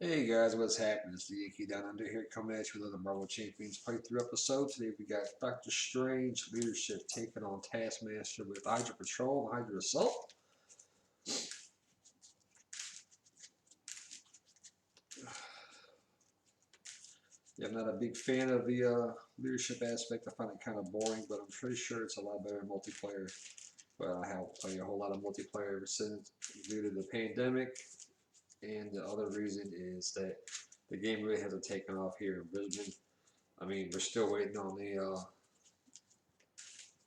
Hey guys, what's happening? It's the Yankee Down Under here coming at you with another Marvel Champions playthrough episode. Today we got Doctor Strange leadership taking on Taskmaster with Hydra Patrol and Hydra Assault. Yeah, I'm not a big fan of the leadership aspect. I find it kind of boring, but I'm pretty sure it's a lot better in multiplayer. But I have played a whole lot of multiplayer ever since due to the pandemic. And the other reason is that the game really hasn't taken off here in Brisbane. I mean, we're still waiting on the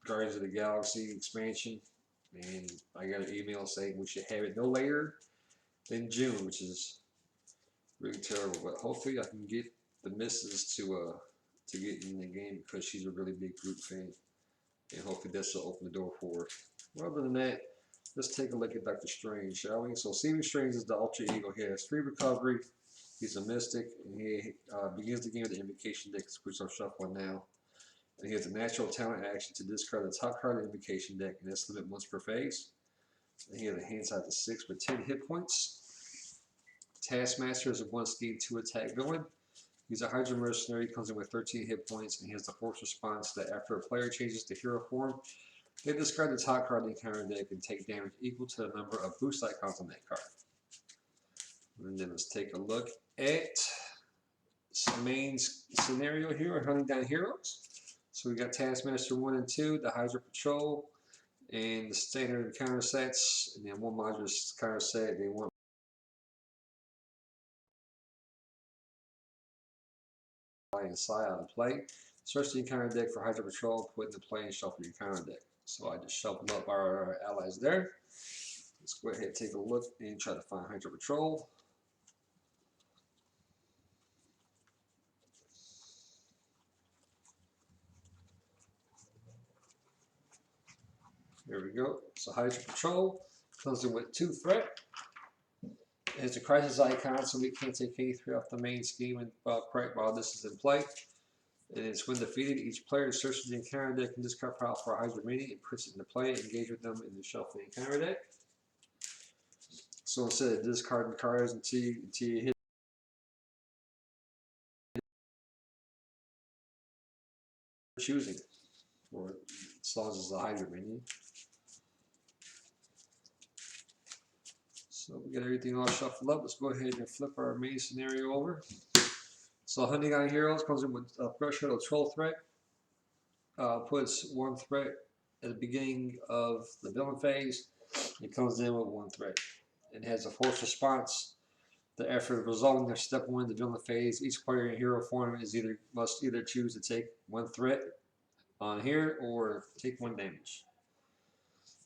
Guardians of the Galaxy expansion, and I got an email saying we should have it no later than June, which is really terrible. But hopefully, I can get the missus to get in the game because she's a really big Groot fan, and hopefully this will open the door for her. Well, other than that, let's take a look at Doctor Strange, shall we? So, Stephen Strange is the Ultra Eagle. He has free recovery. He's a mystic, and he begins the game with the invocation deck, which I'm shuffling now. And he has a natural talent action to discard the top card of the invocation deck, and that's limit once per phase. And he has a hand size of 6 with 10 hit points. Taskmaster is a 1 scheme 2 attack villain. He's a Hydra mercenary, comes in with 13 hit points, and he has the force response that after a player changes to hero form, they discard the top card of the encounter deck and take damage equal to the number of boost icons on that card. And then let's take a look at some main scenario here, we're hunting down heroes. So we got Taskmaster 1 and 2, the Hydra Patrol, and the standard encounter sets, and then one modular counter set. They want and Psy out of play. Search the encounter deck for Hydra Patrol, put in the play and shuffle your encounter deck. So I just shuffled up our allies there. Let's go ahead and take a look and try to find Hydra Patrol. There we go. So Hydra Patrol comes in with 2 threat. It's a crisis icon, so we can't take any threat off the main scheme while this is in play. And it's when defeated, each player searches the encounter deck and discard pile for a Hydra mini and puts it into play. Engage with them in the shuffle encounter deck. So instead of discarding cards until you hit choosing, or as long as it's a Hydra mini. So we got everything all shuffled up. Let's go ahead and flip our main scenario over. So hunting on heroes comes in with a threshold troll threat. Puts 1 threat at the beginning of the villain phase. It comes in with 1 threat. It has a force response that after resolving their step 1 in the villain phase, each player in hero form must either choose to take 1 threat on here or take 1 damage.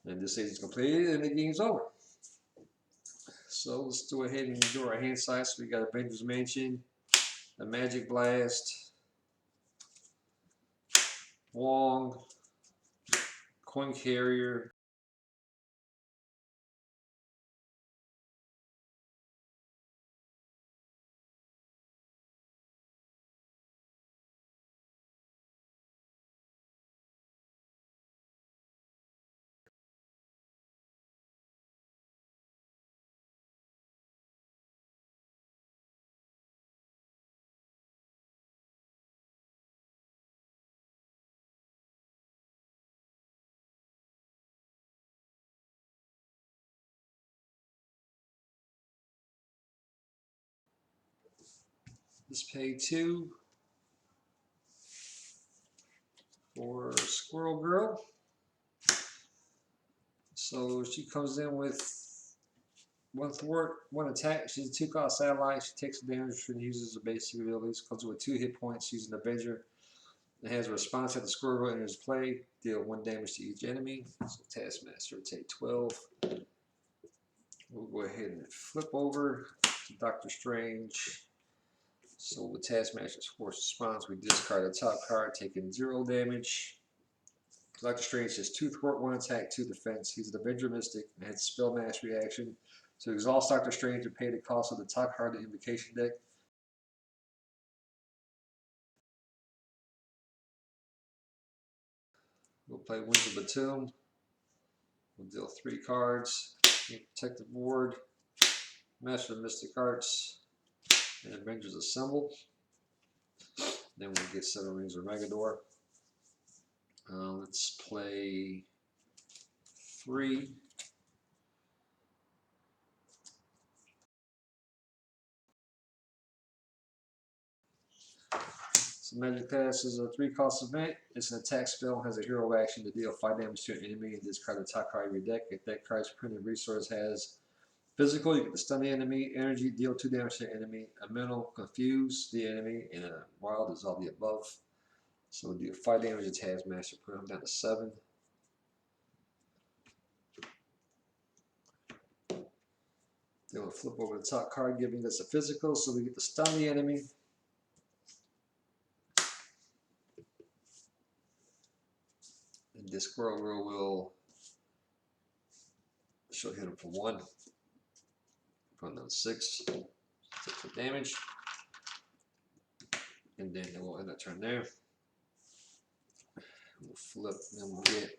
And this stage is completed and the game's over. So let's go ahead and do our hand size. So we got Avengers Mansion, a Magic Blast, Wong, Coin Carrier, this pay 2 for Squirrel Girl. So she comes in with 1 thwart, 1 attack. She's a 2-cost ally. She takes damage and uses the basic abilities. Comes with 2 hit points. She's an Avenger. It has a response at the Squirrel Girl enters play. Deal 1 damage to each enemy. So Taskmaster will take 12. We'll go ahead and flip over to Doctor Strange. So with Taskmaster's force response, we discard a top card, taking 0 damage. Doctor Strange has 2 thwart, 1 attack, 2 defense. He's an Avenger Mystic and has spell mastery action. So exhaust Doctor Strange and pay the cost of the top card of the invocation deck. We'll play Winds of Batum. We'll deal 3 cards. Protect the board. Master of Mystic Arts. And Avengers Assemble. Then we'll get 7 Rings of Megador. Let's play 3. So Magic Pass is a 3-cost event. It's an attack spell, has a hero action to deal 5 damage to an enemy and discard the top card of your deck. If that card's printed resource has physical, you get to stun the enemy, energy, deal 2 damage to the enemy, a mental, confuse the enemy, and a wild is all the above. So we'll do 5 damage to Taskmaster, put him down to 7. Then we'll flip over the top card, giving us a physical, so we get to stun the enemy. And this Squirrel Girl will she'll hit him for 1. Put him down to 6. 6 for damage. And then we'll end that turn there. We'll flip, then we'll get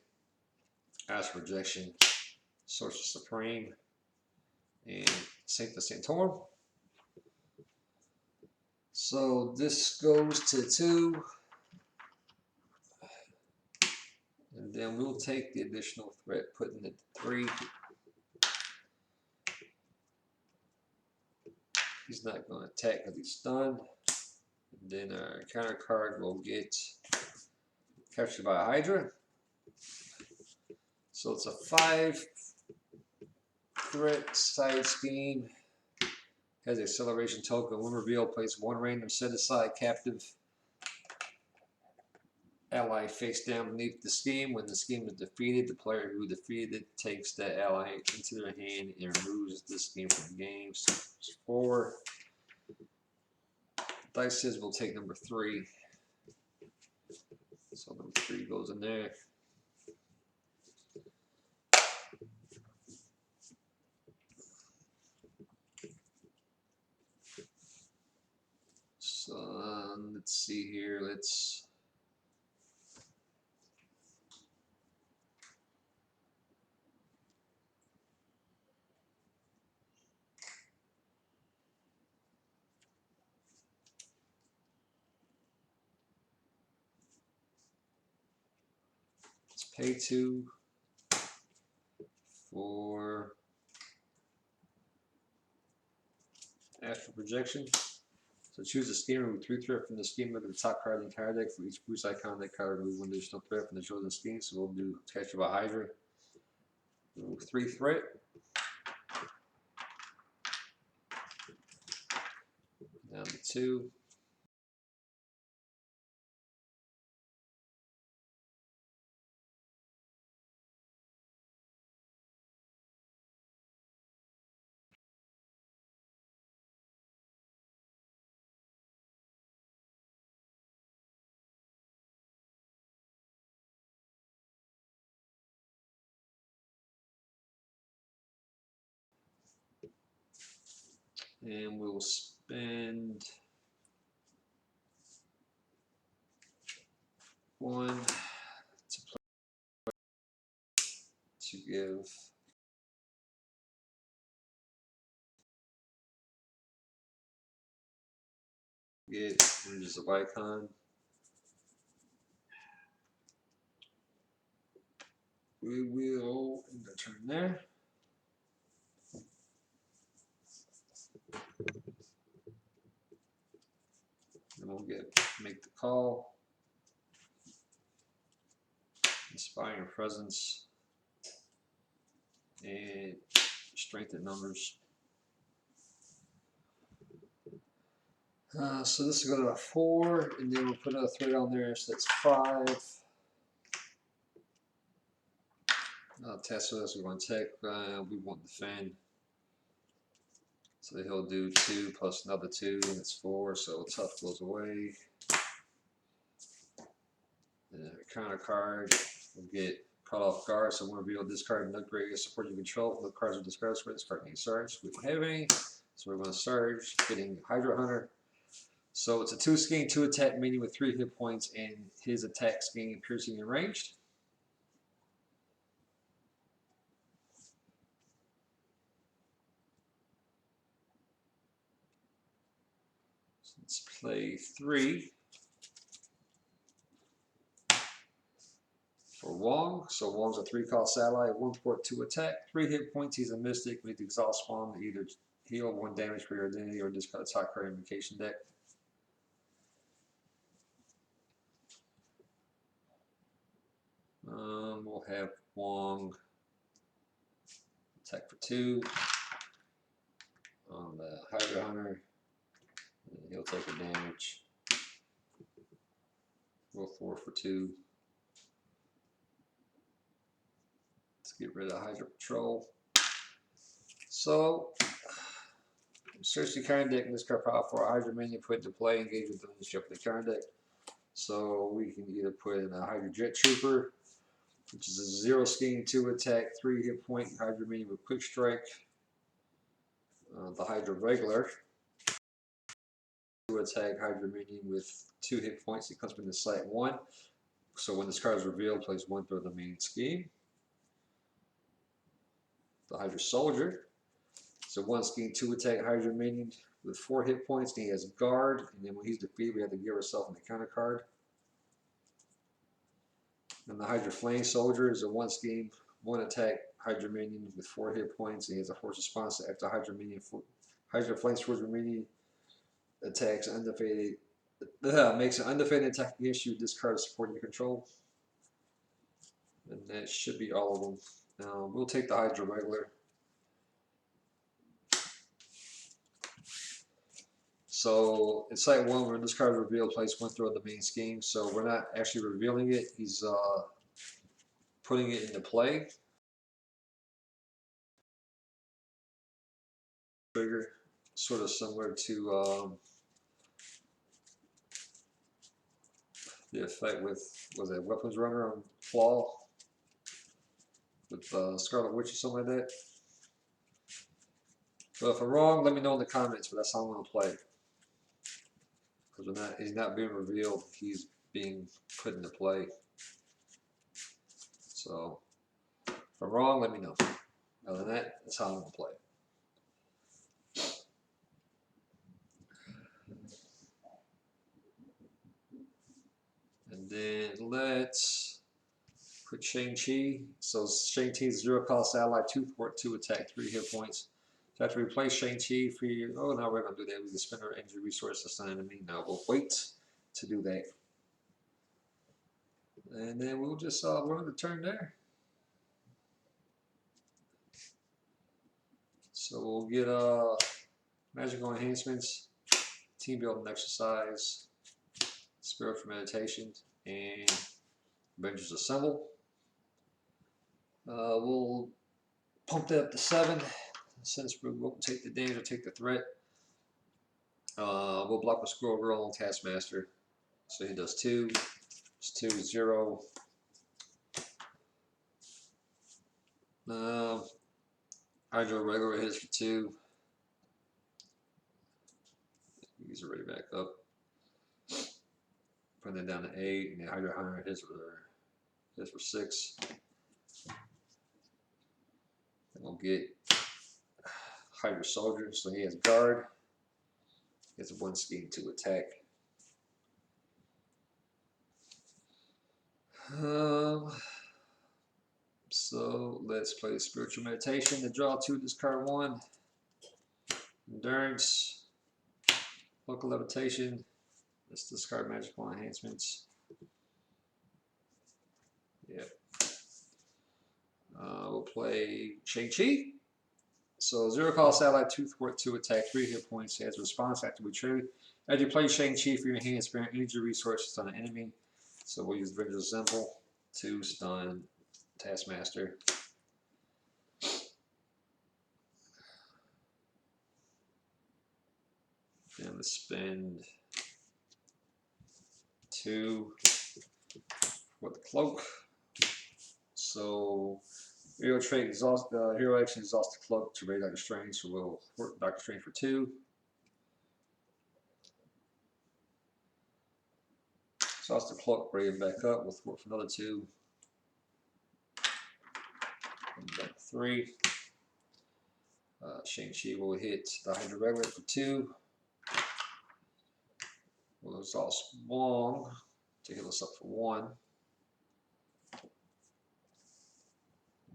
Ash Projection, Sorcerer Supreme, and Saint the Santorum. So this goes to 2. And then we'll take the additional threat, putting it to 3. He's not going to attack because he's stunned. And then our counter card will get Captured by Hydra. So it's a 5 threat side scheme. Has acceleration token. When revealed, place 1 random set aside captive ally face down beneath the scheme. When the scheme is defeated, the player who defeated it takes that ally into their hand and removes the scheme from the game. So it's 4. Dice says we'll take number 3. So number 3 goes in there. So let's see here. Let's pay 2 for Astral Projection. So choose a scheme, remove 3 threat from the scheme, look at the top card of the entire deck. For each boost icon on that card, remove 1 additional threat from the chosen scheme. So we'll do Captured by Hydra. Remove 3 threat. Down to 2. And we'll spend 1 to give images of icon. We will end the turn there. And we'll make the call. Inspiring Presence and Strengthen Numbers. So this will go to a 4, and then we'll put a threat on there, so that's 5. Test with us, we want tech, we want defend. So he'll do 2 plus another 2, and it's 4, so tough goes away. And a counter card will get caught off guard, so when revealed, discard and upgrade your support you control. No cards are discarded, so this card needs Surge. We don't have any, so we're going to Surge, getting Hydra Hunter. So it's a 2 scheme, 2 attack minion with 3 hit points, and his attack scheme piercing and ranged. Let's play 3 for Wong. So Wong's a 3-cost satellite, 1 port, 2 attack, 3 hit points. He's a mystic. Make the exhaust spawn to either heal 1 damage for your identity or discard a top card invocation deck. We'll have Wong attack for 2 on the Hydra Hunter. He'll take a damage. Roll 4 for 2. Let's get rid of Hydra Patrol. So, search the current deck and discard power for a Hydra minion, put into play, engage with the shuffle the current deck. So we can either put in a Hydra Jet Trooper, which is a 0 scheme, 2 attack, 3 hit point Hydra minion with quick strike. The Hydra regular, 2 attack Hydra minion with 2 hit points. It comes from the site 1. So when this card is revealed, plays 1 through the main scheme. The Hydra Soldier. So 1 scheme, 2 attack Hydra minion with 4 hit points. And he has guard. And then when he's defeated, we have to give ourselves an encounter card. And the Hydra Flame Soldier is a 1 scheme, 1 attack Hydra minion with 4 hit points. And he has a force response after Hydra Flame Soldier minion attacks undefeated. Makes an undefeated attack against you. Discard support your control. And that should be all of them. We'll take the Hydra regular. So in site 1, when this card is revealed, place 1 throughout the main scheme. So we're not actually revealing it. He's putting it into play. Trigger, sort of similar to the effect with, was it Weapons Runner on Claw with Scarlet Witch or something like that. But if I'm wrong, let me know in the comments. But that's how I'm going to play. Because he's not being revealed, he's being put into play. So, if I'm wrong, let me know. Other than that, that's how I'm going to play. And then let's put Shang-Chi. So Shang-Chi is 0-cost ally, 2 port, 2 attack, 3 hit points. So after we replace Shang-Chi for you, oh, no, we're going to do that. We can spend our energy resource to stun enemy. No, we'll wait to do that. And then we'll just run the turn there. So we'll get magical enhancements, team building exercise, spiritual meditation, and Avengers Assemble. We'll pump that up to 7 since we won't take the damage or take the threat. We'll block with Squirrel Girl on Taskmaster. So he does 2. It's 2, 0. Hydra regular hits for 2. He's already back up. Putting that down to 8, and the Hydra Hunter hits for 6. Then we'll get Hydra Soldier, so he has guard. He has 1 scheme, 2 attack. So let's play Spiritual Meditation. To draw 2, discard 1. Endurance. Local Levitation. Let's discard Magical Enhancements. Yep. We'll play Shang-Chi. So 0-cost ally, 2 thwart, 2 attack, 3 hit points. He has a response after we trigger. As you play Shang-Chi for your hand, spare energy resources on an enemy. So we'll use Avengers Assemble to stun Taskmaster. And let's spend 2 for the cloak. So hero trait exhaust. Hero action exhaust the cloak to raid Dr. Strange. So we'll work Dr. Strange for 2. Exhaust the cloak, raid him back up. We'll thwart for another 2. And back to 3. Shang-Chi will hit the Hydra regular for 2. Well, it's all Wong to heal us up for 1.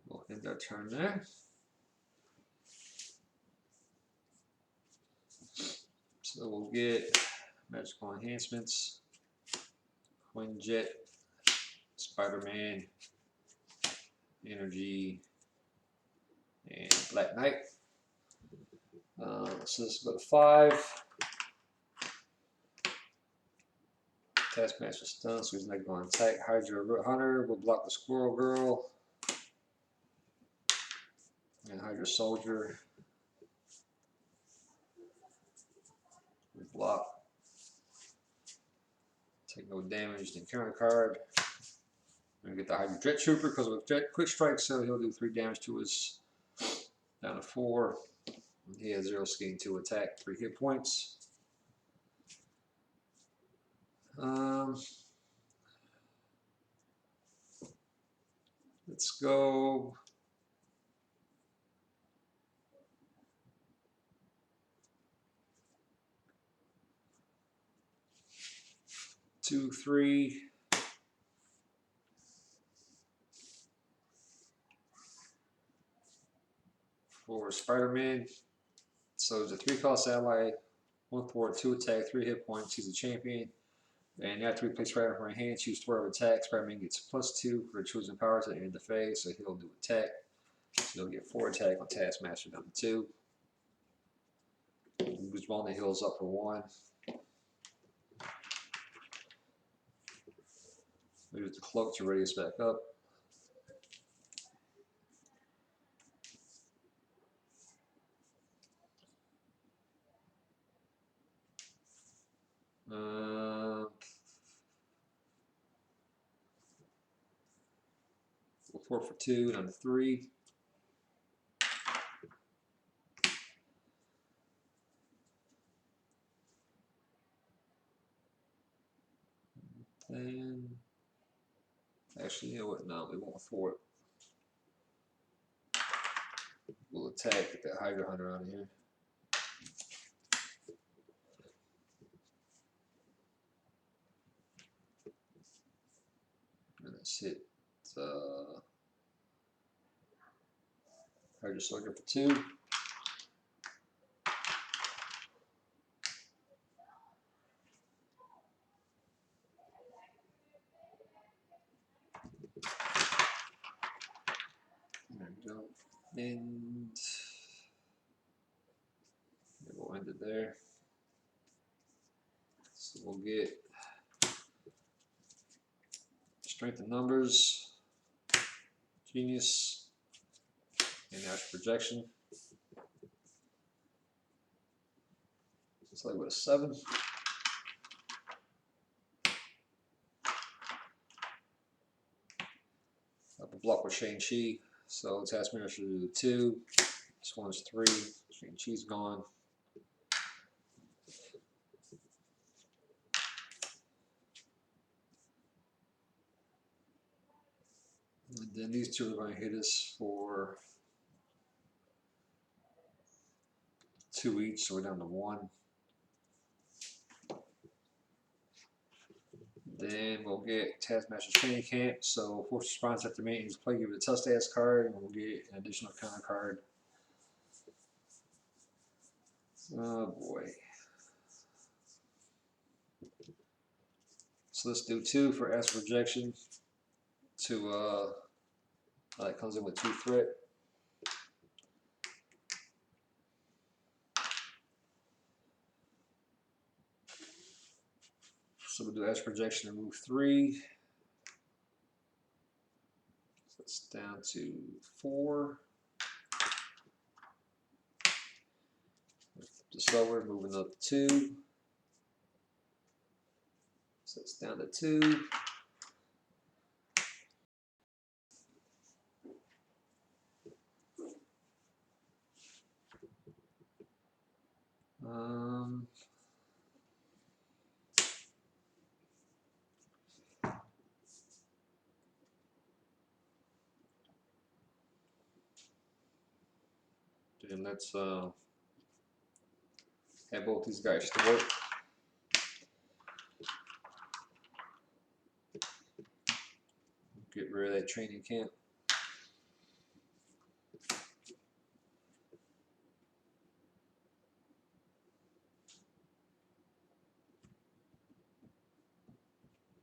We'll end our turn there. So we'll get magical enhancements, Quinjet, Spider-Man, Energy, and Black Knight. So this will go to 5. Taskmaster stun, so he's not going to attack. Hydra Hunter will block the Squirrel Girl. And Hydra Soldier will block. Take no damage, then counter card. We're going to get the Hydra Jet Trooper because with Jet Quick Strike, so he'll do 3 damage to us. Down to 4. He has 0 skin to attack, 3 hit points. Let's go. Two, 3. For Spider-Man. So it's a 3-cost ally, 1 forward, 2 attack, 3 hit points. He's a champion. And after we play Spider-Man from our hand, choose 12 attack. Spider-Man gets +2 for choosing powers at the end of the phase, so he'll do attack. So he'll get 4 attack on Taskmaster down to 2. Moves one that heals up for 1. Use the cloak to ready us back up. We'll 4 for 2, down to 3. And actually, you know what? No, we won't 4 it. We'll attack, get that Hydra Hunter out of here. And let's hit Hydra Soldier for 2. There we go. And we'll end it there. So we'll get Strength in Numbers, Genius, and Astral Projection. It's like with a 7. Up a block with Shang-Chi. So Taskmaster should do 2. This one's 3. Shang-Chi's gone. And then these 2 are going to hit us for 2 each, so we're down to 1. Then we'll get Taskmaster's Training Camp. So force response after maintenance play, give it a tough stats card, and we'll get an additional counter card. Oh boy. So let's do 2 for Astral Projection. That comes in with 2 threat. So we'll do Astral Projection and move 3. So it's down to 4. Just over, moving up 2. So it's down to 2. And let's have both these guys to work. rid of that training camp.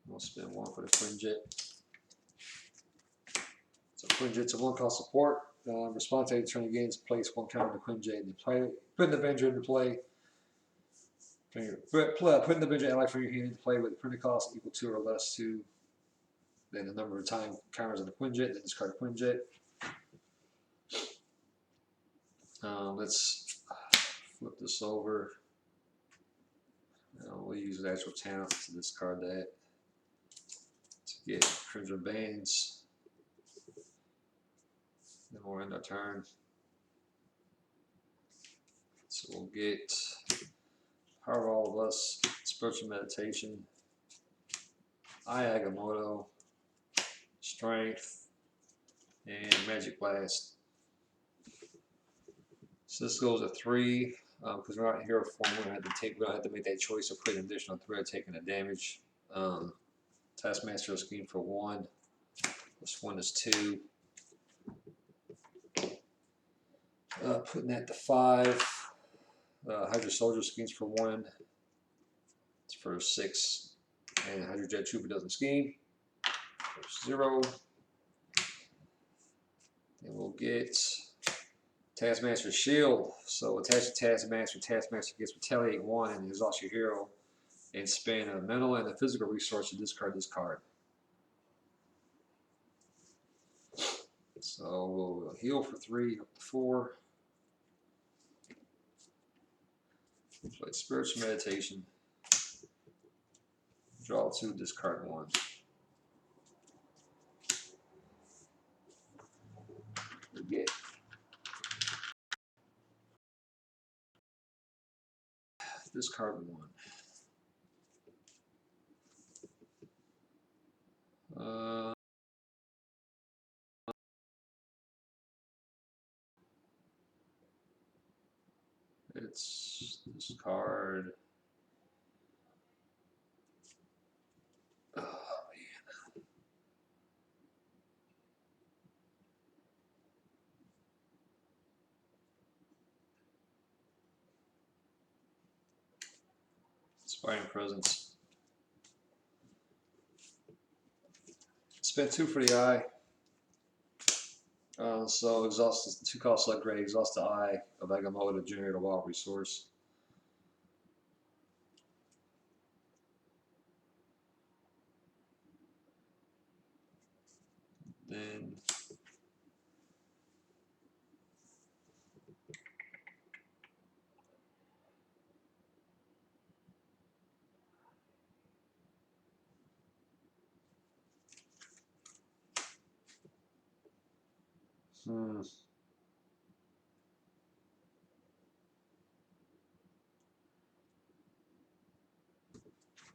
We'll spend 1 for the Quinjet. So Quinjet's a 1-cost support. Response to turn against, place 1 counter to Quinjet and play. Putting the Avenger into play. Putting the Avenger ally from your hand into play with a printed cost equal to or less to then the number of time counters on the Quinjet, then discard a Quinjet. Let's flip this over. We'll use the actual talent to discard that to get Crimson Bands. Then we'll end our turn. So we'll get Power of All of Us, Spiritual Meditation, Eye Agamotto, Strength, and Magic Blast. So this goes to 3. Because we're not in hero form, we're gonna have to make that choice of putting an additional 3 or taking the damage. Taskmaster scheme for 1. This one is 2. Putting that to 5. Hydra Soldier schemes for 1. It's for 6. And Hydra Jet Trooper doesn't scheme. For 0. And we'll get Taskmaster Shield. So attach to Taskmaster. Taskmaster gets Retaliate 1 and exhaust your hero. And spend a mental and a physical resource to discard this card. So we'll heal for 3 up to 4. Play Spiritual Meditation. Draw 2, discard 1. We get discard 1. It's this card. Oh man. Inspiring Presence. Spend 2 for the eye. So exhaust 2 cost select grade, exhaust the eye of Agamotto to generate a wild resource. Then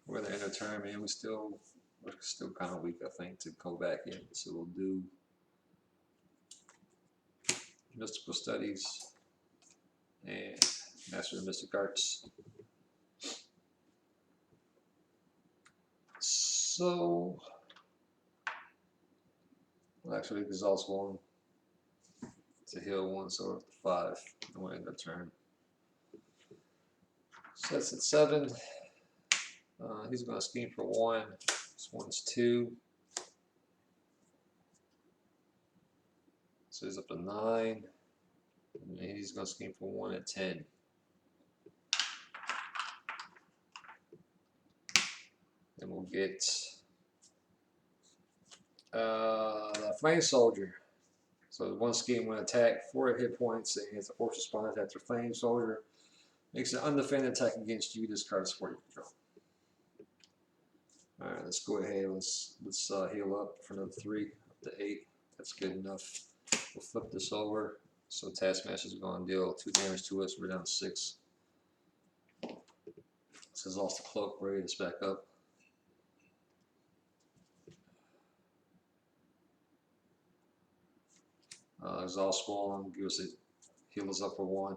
we're the end of turn, man. We're still kind of weak, I think, to go back in. So we'll do Mystical Studies and Master of Mystic Arts. So we'll actually exhaust 1 to heal 1, so we're up to 5. And we'll end our turn. So that's at 7. He's going to scheme for 1. This one's 2. So he's up to 9. And he's going to scheme for 1 at 10. Then we'll get the Flame Soldier. So 1 scheme, 1 attack, 4 hit points, and he has a force response after Flame Soldier. Makes an undefended attack against you. Discard a support you control. Alright, let's go ahead. Let's heal up for another 3 up to 8. That's good enough. We'll flip this over. So Taskmaster's going to deal 2 damage to us. We're down to 6. This is lost the cloak, ready to back up. Exhaust Swollen, give us heal us up for 1.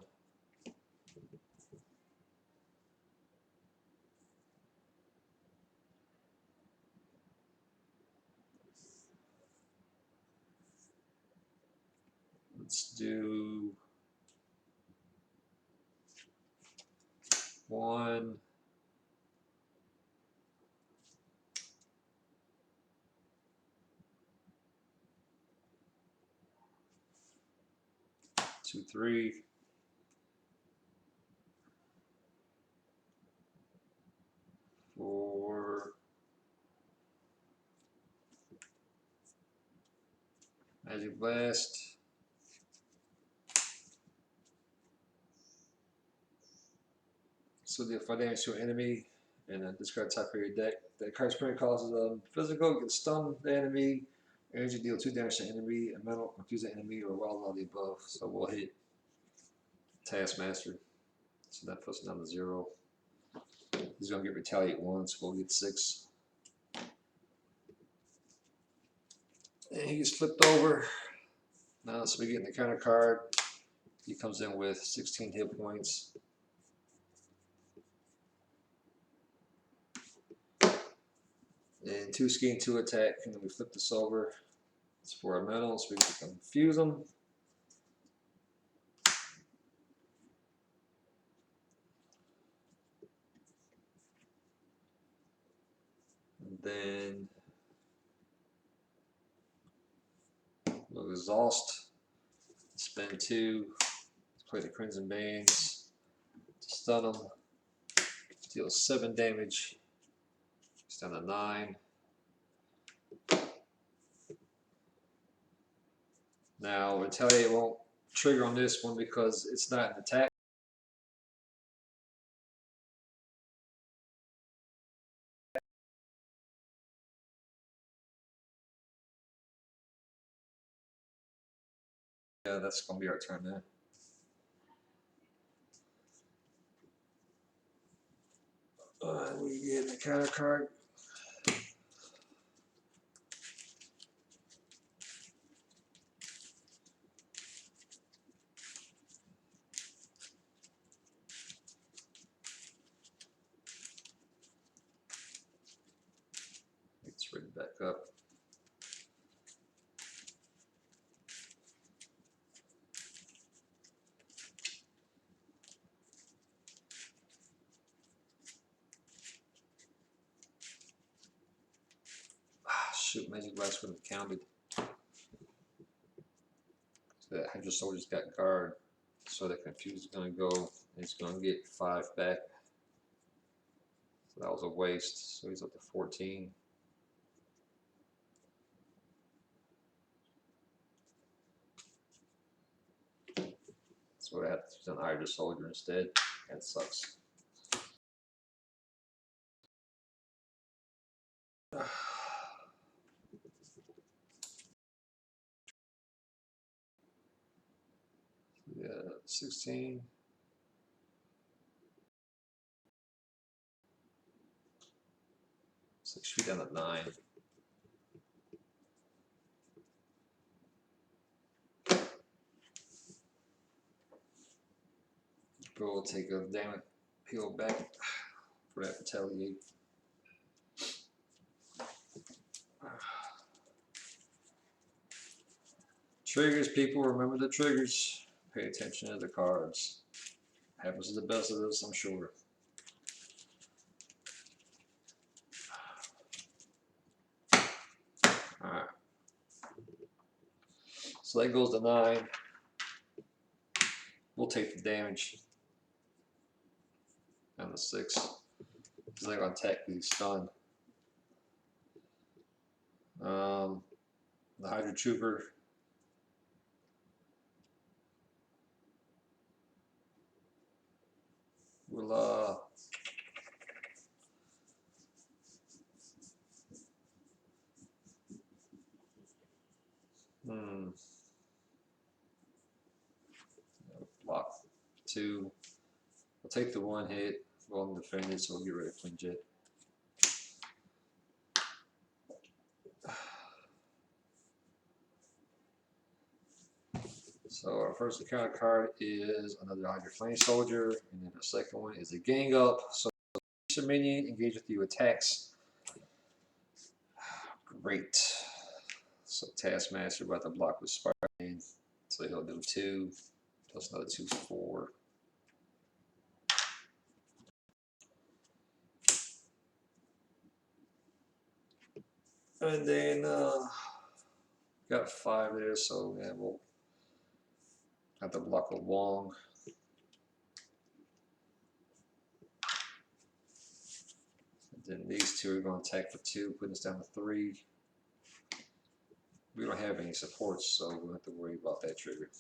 Let's do 1, 2, 3, 4, Magic Blast. So deal 5 damage to an enemy, and then discard top of your deck. That card's print causes physical, you can stun the enemy, energy deal 2 damage to the enemy, and mental confuse the enemy, or wild all the above. So we'll hit Taskmaster. So that puts it down to 0. He's gonna get retaliate once, we'll get 6. And he gets flipped over. Now so we get in the counter card. He comes in with 16 hit points. And 2 ski and 2 attack, and then we flip this over. It's for our metal, so we can confuse them. And then we'll exhaust, spend 2, play the Crimson Bands, stun them, deal 7 damage, it's down to 9. Now retaliate won't trigger on this one because it's not an attack. Yeah, that's gonna be our turn now. We get the counter card. It's written back up. Shoot, Magic Blast would have counted. So that Hydra Soldier's got guard. So that Confuse is going to go, and he's going to get 5 back. So that was a waste. So he's up to 14. So I have to use an Hydra Soldier instead. That sucks. Yeah, 16. So shoot down at 9. We'll take a damage, peel back for that retaliate. Triggers, people, remember the triggers. Pay attention to the cards. Happens to the best of us, I'm sure. Alright. So that goes to 9. We'll take the damage. Down to 6. He's not going to attack because he's stunned. The Hydra Trooper. Will block 2. We'll take the 1 hit. We'll defend it, so we'll get rid of Quinjet. So our first encounter card is another Hydra Flame Soldier, and then the second one is a Gang Up. So each minion engage with you attacks. Great. So Taskmaster about to block with Spider-Man. So he'll do 2 plus another 2 is 4. And then got 5 there, so yeah, we'll have to block a Wong. And then these 2 are going to attack for 2, putting us down to 3. We don't have any supports, so we don't have to worry about that trigger.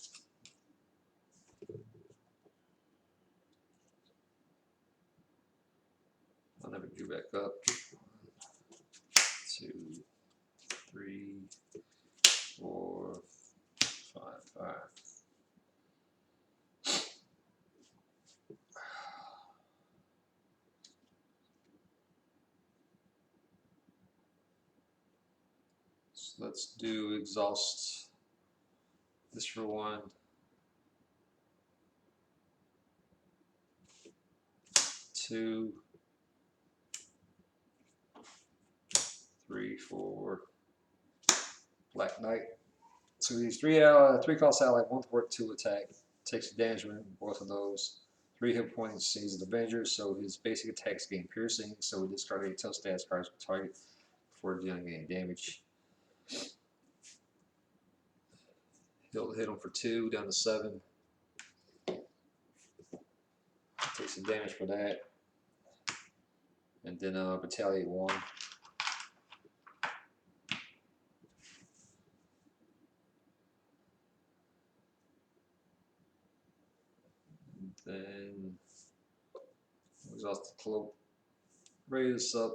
I'll never get back up. 2, 3, 4, 5, 5. So let's do exhaust this for 1. 2, 3, 4. Black Knight. So these 3 cost ally, 1 worth 2 attack. Takes damage when both of those. 3 hit points. He's an Avenger, so his basic attacks gain piercing. So we discard any tough stats cards with target before dealing any damage. He'll hit him for 2, down to 7. Takes some damage for that. And then retaliate 1. And then exhaust the cloak. Raise this up.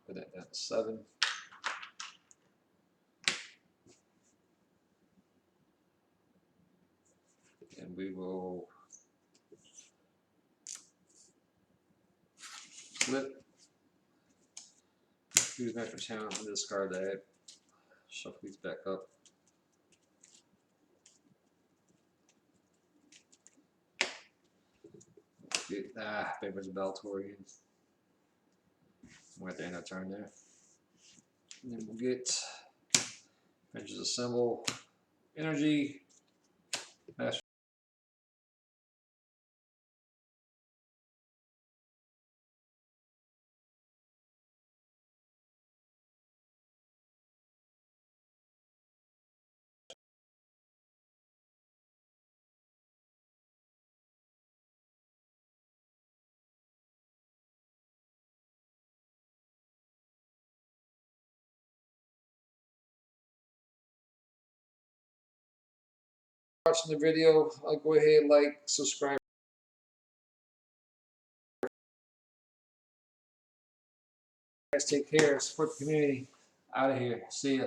Put that down to 7. And we will flip. Use natural channel and discard that. Shuffle these back up. Get, Papers of Baltorian. We're at the end of turn there. And then we'll get Adventures Assemble, Energy, Master. Watching the video, I'll go ahead, like, subscribe. Guys, take care, support the community. Out of here. See ya.